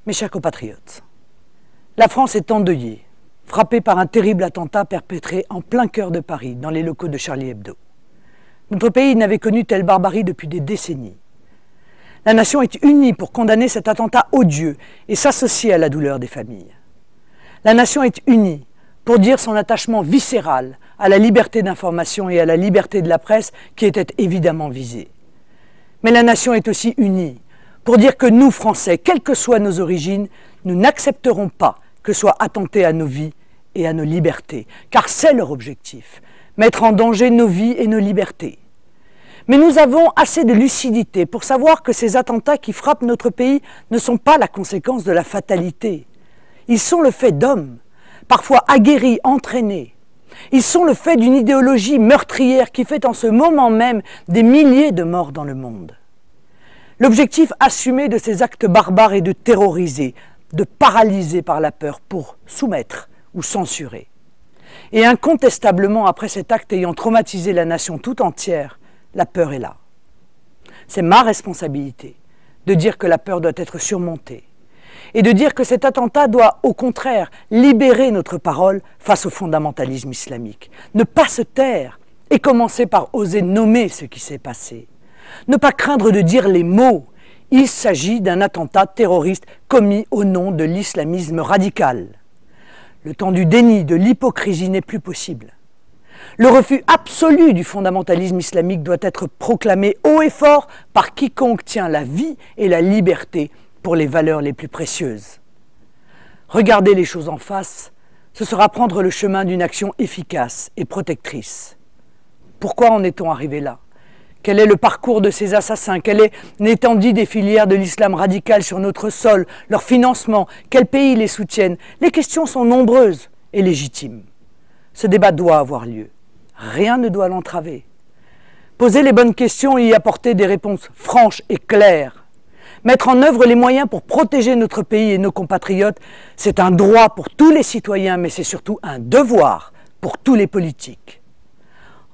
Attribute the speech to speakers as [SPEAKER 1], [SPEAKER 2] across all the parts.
[SPEAKER 1] Mes chers compatriotes, la France est endeuillée, frappée par un terrible attentat perpétré en plein cœur de Paris, dans les locaux de Charlie Hebdo. Notre pays n'avait connu telle barbarie depuis des décennies. La nation est unie pour condamner cet attentat odieux et s'associer à la douleur des familles. La nation est unie pour dire son attachement viscéral à la liberté d'information et à la liberté de la presse qui étaient évidemment visées. Mais la nation est aussi unie pour dire que nous, Français, quelles que soient nos origines, nous n'accepterons pas que soit attenté à nos vies et à nos libertés, car c'est leur objectif, mettre en danger nos vies et nos libertés. Mais nous avons assez de lucidité pour savoir que ces attentats qui frappent notre pays ne sont pas la conséquence de la fatalité. Ils sont le fait d'hommes, parfois aguerris, entraînés. Ils sont le fait d'une idéologie meurtrière qui fait en ce moment même des milliers de morts dans le monde. L'objectif assumé de ces actes barbares est de terroriser, de paralyser par la peur pour soumettre ou censurer. Et incontestablement, après cet acte ayant traumatisé la nation tout entière, la peur est là. C'est ma responsabilité de dire que la peur doit être surmontée et de dire que cet attentat doit, au contraire, libérer notre parole face au fondamentalisme islamique. Ne pas se taire et commencer par oser nommer ce qui s'est passé. Ne pas craindre de dire les mots. Il s'agit d'un attentat terroriste commis au nom de l'islamisme radical. Le temps du déni, de l'hypocrisie n'est plus possible. Le refus absolu du fondamentalisme islamique doit être proclamé haut et fort par quiconque tient la vie et la liberté pour les valeurs les plus précieuses. Regarder les choses en face, ce sera prendre le chemin d'une action efficace et protectrice. Pourquoi en est-on arrivé là ? Quel est le parcours de ces assassins? Quelle est l'étendue des filières de l'islam radical sur notre sol? Leur financement? Quels pays les soutiennent? Les questions sont nombreuses et légitimes. Ce débat doit avoir lieu. Rien ne doit l'entraver. Poser les bonnes questions et y apporter des réponses franches et claires. Mettre en œuvre les moyens pour protéger notre pays et nos compatriotes, c'est un droit pour tous les citoyens, mais c'est surtout un devoir pour tous les politiques.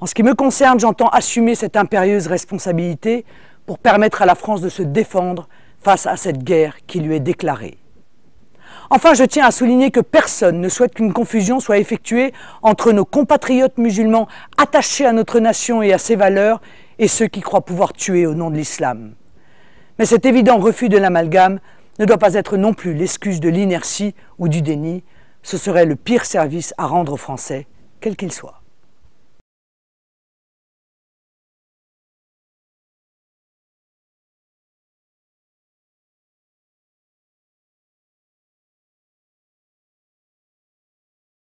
[SPEAKER 1] En ce qui me concerne, j'entends assumer cette impérieuse responsabilité pour permettre à la France de se défendre face à cette guerre qui lui est déclarée. Enfin, je tiens à souligner que personne ne souhaite qu'une confusion soit effectuée entre nos compatriotes musulmans attachés à notre nation et à ses valeurs et ceux qui croient pouvoir tuer au nom de l'islam. Mais cet évident refus de l'amalgame ne doit pas être non plus l'excuse de l'inertie ou du déni. Ce serait le pire service à rendre aux Français, quel qu'il soit.